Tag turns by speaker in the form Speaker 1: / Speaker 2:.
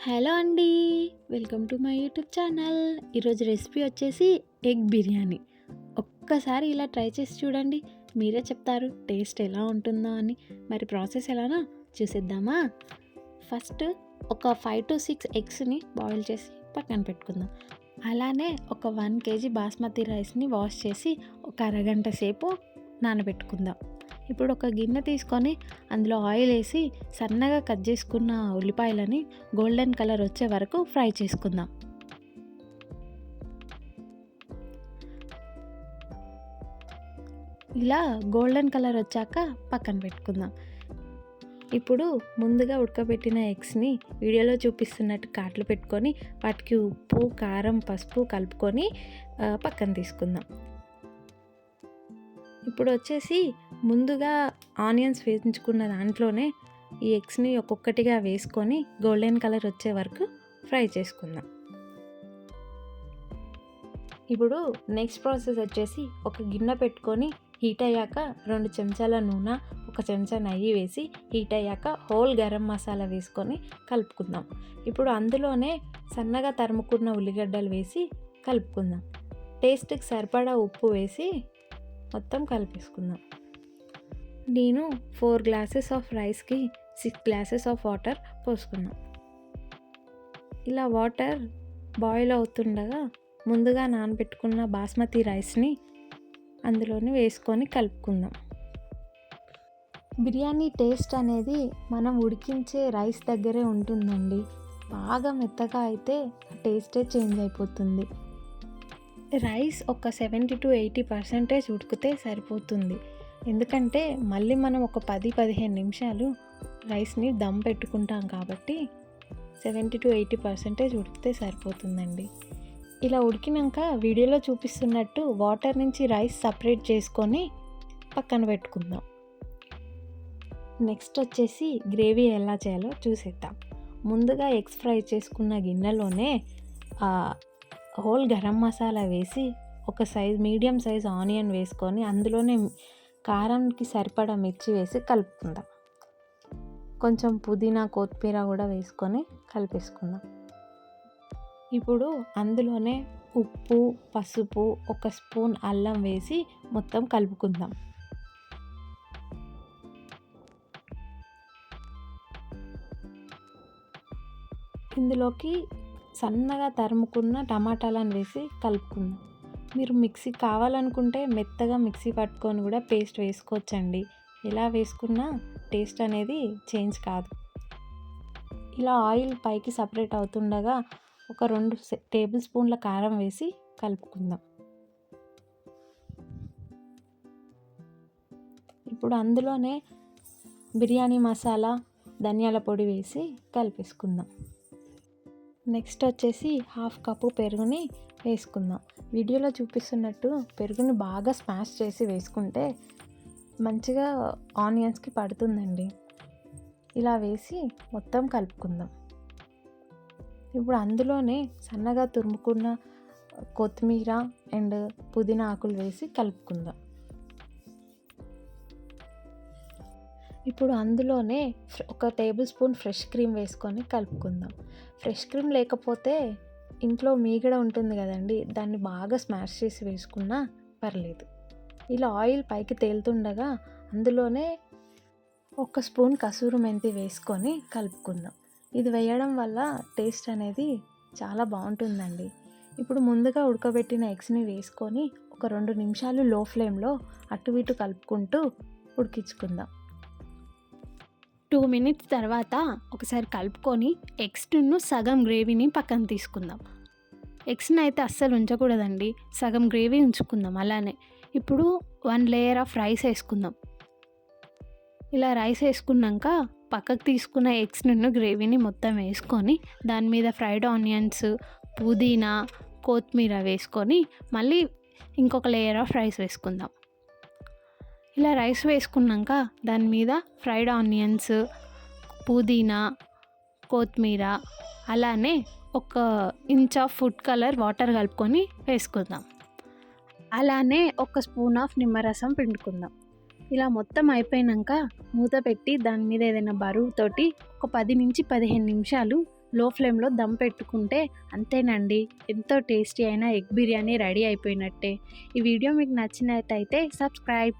Speaker 1: Hello అండి. Welcome to my YouTube channel. ఈరోజు recipe వచ్చేసి ఎగ్ బిర్యానీ. ఒక్కసారి ఇలా ట్రై చేసి చూడండి, మీరే చెప్తారు టేస్ట్ ఎలా ఉంటుందో అని. మరి ప్రాసెస్ ఎలానో చూసేద్దామా? ఫస్ట్ ఒక 5 to 6 ఎగ్స్ని బాయిల్ చేసి పక్కన పెట్టుకుందాం. అలానే ఒక 1 kg బాస్మతి రైస్ని వాష్ చేసి ఒక అరగంట సేపు నానబెట్టుకుందాం. ఇప్పుడు ఒక గిన్నె తీసుకొని అందులో ఆయిల్ వేసి సన్నగా కట్ చేసుకున్న ఉల్లిపాయలని గోల్డెన్ కలర్ వచ్చే వరకు ఫ్రై చేసుకుందాం. ఇలా గోల్డెన్ కలర్ వచ్చాక పక్కన పెట్టుకుందాం. ఇప్పుడు ముందుగా ఉడకబెట్టిన ఎగ్స్ని వీడియోలో చూపిస్తున్నట్టు కాట్లు పెట్టుకొని వాటికి ఉప్పు, కారం, పసుపు కలుపుకొని పక్కన తీసుకుందాం. ఇప్పుడు వచ్చేసి ముందుగా ఆనియన్స్ వేయించుకున్న దాంట్లోనే ఈ ఎగ్స్ని ఒక్కొక్కటిగా వేసుకొని గోల్డెన్ కలర్ వచ్చే వరకు ఫ్రై చేసుకుందాం. ఇప్పుడు నెక్స్ట్ ప్రాసెస్ వచ్చేసి ఒక గిన్నె పెట్టుకొని హీట్ అయ్యాక 2 చెంచాల నూనె, 1 చెంచా నెయ్యి వేసి హీట్ అయ్యాక హోల్ గరం మసాలా వేసుకొని కలుపుకుందాం. ఇప్పుడు అందులోనే సన్నగా తరుముకున్న ఉల్లిగడ్డలు వేసి కలుపుకుందాం. టేస్ట్కి సరిపడా ఉప్పు వేసి మొత్తం కలిపేసుకుందాం. నేను 4 గ్లాసెస్ ఆఫ్ రైస్కి 6 గ్లాసెస్ ఆఫ్ వాటర్ పోసుకున్నాం. ఇలా వాటర్ బాయిల్ అవుతుండగా ముందుగా నానబెట్టుకున్న బాస్మతి రైస్ని అందులోనే వేసుకొని కలుపుకుందాం. బిర్యానీ టేస్ట్ అనేది మనం ఉడికించే రైస్ దగ్గరే ఉంటుందండి. బాగా మెత్తగా అయితే టేస్టే చేంజ్ అయిపోతుంది. రైస్ ఒక 70 to 80% ఉడికితే సరిపోతుంది. ఎందుకంటే మళ్ళీ మనం ఒక 10-15 నిమిషాలు రైస్ని దమ్ పెట్టుకుంటాం కాబట్టి 70 to 80% ఉడికితే సరిపోతుందండి. ఇలా ఉడికినాక వీడియోలో చూపిస్తున్నట్టు వాటర్ నుంచి రైస్ సపరేట్ చేసుకొని పక్కన పెట్టుకుందాం. నెక్స్ట్ వచ్చేసి గ్రేవీ ఎలా చేయాలో చూసేద్దాం. ముందుగా ఎగ్స్ ఫ్రై చేసుకున్న గిన్నెలోనే హోల్ గరం మసాలా వేసి ఒక మీడియం సైజ్ ఆనియన్ వేసుకొని అందులోనే కారంకి సరిపడా మిర్చి వేసి కలుపుకుందాం. కొంచెం పుదీనా, కొత్తిమీర కూడా వేసుకొని కలిపేసుకుందాం. ఇప్పుడు అందులోనే ఉప్పు, పసుపు, 1 స్పూన్ అల్లం వేసి మొత్తం కలుపుకుందాం. ఇందులోకి సన్నగా తరుముకున్న టమాటాలను వేసి కలుపుకుందాం. మీరు మిక్సీ కావాలనుకుంటే మెత్తగా మిక్సీ పట్టుకొని కూడా పేస్ట్ వేసుకోవచ్చండి. ఎలా వేసుకున్నా టేస్ట్ అనేది చేంజ్ కాదు. ఇలా ఆయిల్ పైకి సపరేట్ అవుతుండగా ఒక 2 టేబుల్ స్పూన్ల కారం వేసి కలుపుకుందాం. ఇప్పుడు అందులోనే బిర్యానీ మసాలా, ధనియాల పొడి వేసి కలిపేసుకుందాం. నెక్స్ట్ వచ్చేసి 1/2 కప్పు పెరుగుని వేసుకుందాం. వీడియోలో చూపిస్తున్నట్టు పెరుగుని బాగా స్మాష్ చేసి వేసుకుంటే మంచిగా ఆనియన్స్కి పడుతుందండి. ఇలా వేసి మొత్తం కలుపుకుందాం. ఇప్పుడు అందులోనే సన్నగా తురుముకున్న కొత్తిమీర అండ్ పుదీనా ఆకులు వేసి కలుపుకుందాం. ఇప్పుడు అందులోనే 1 టేబుల్ స్పూన్ ఫ్రెష్ క్రీమ్ వేసుకొని కలుపుకుందాం. ఫ్రెష్ క్రీమ్ లేకపోతే ఇంట్లో మీగడ ఉంటుంది కదండి, దాన్ని బాగా స్మాష్ చేసి వేసుకున్నా పర్లేదు. ఇలా ఆయిల్ పైకి తేలుతుండగా అందులోనే 1 స్పూన్ కసూరి మెంతి వేసుకొని కలుపుకుందాం. ఇది వేయడం వల్ల టేస్ట్ అనేది చాలా బాగుంటుందండి. ఇప్పుడు ముందుగా ఉడకబెట్టిన ఎగ్స్ని వేసుకొని ఒక 2 నిమిషాలు లో ఫ్లేమ్లో అటు ఇటు కలుపుకుంటూ ఉడికించుకుందాం. 2 minutes తర్వాత ఒకసారి కలుపుకొని ఎగ్స్ను సగం గ్రేవీని పక్కన తీసుకుందాం. ఎగ్స్ని అయితే అస్సలు ఉంచకూడదండి, సగం గ్రేవీ ఉంచుకుందాం. అలానే ఇప్పుడు 1 లేయర్ ఆఫ్ రైస్ వేసుకుందాం. ఇలా రైస్ వేసుకున్నాక పక్కకు తీసుకున్న ఎగ్స్ను గ్రేవీని మొత్తం వేసుకొని దాని మీద ఫ్రైడ్ ఆనియన్స్, పుదీనా, కొత్తిమీర వేసుకొని మళ్ళీ ఇంకొక లేయర్ ఆఫ్ రైస్ వేసుకుందాం. ఇలా రైస్ వేసుకున్నాక దాని మీద ఫ్రైడ్ ఆనియన్స్, పుదీనా, కొత్తిమీర, అలానే 1 inch of food colour water కలుపుకొని వేసుకుందాం. అలానే 1 స్పూన్ ఆఫ్ నిమ్మరసం పిండుకుందాం. ఇలా మొత్తం అయిపోయాక మూత పెట్టి దాని మీద ఏదైనా బరువుతోటి ఒక 10 నుంచి 15 నిమిషాలు
Speaker 2: లో ఫ్లేమ్‌లో దమ్ పెట్టుకుంటే అంతేనండి. ఎంతో టేస్టీ అయిన ఎగ్ బిర్యానీ రెడీ అయిపోయినట్టే. ఈ వీడియో మీకు నచ్చినట్టయితే సబ్స్క్రైబ్.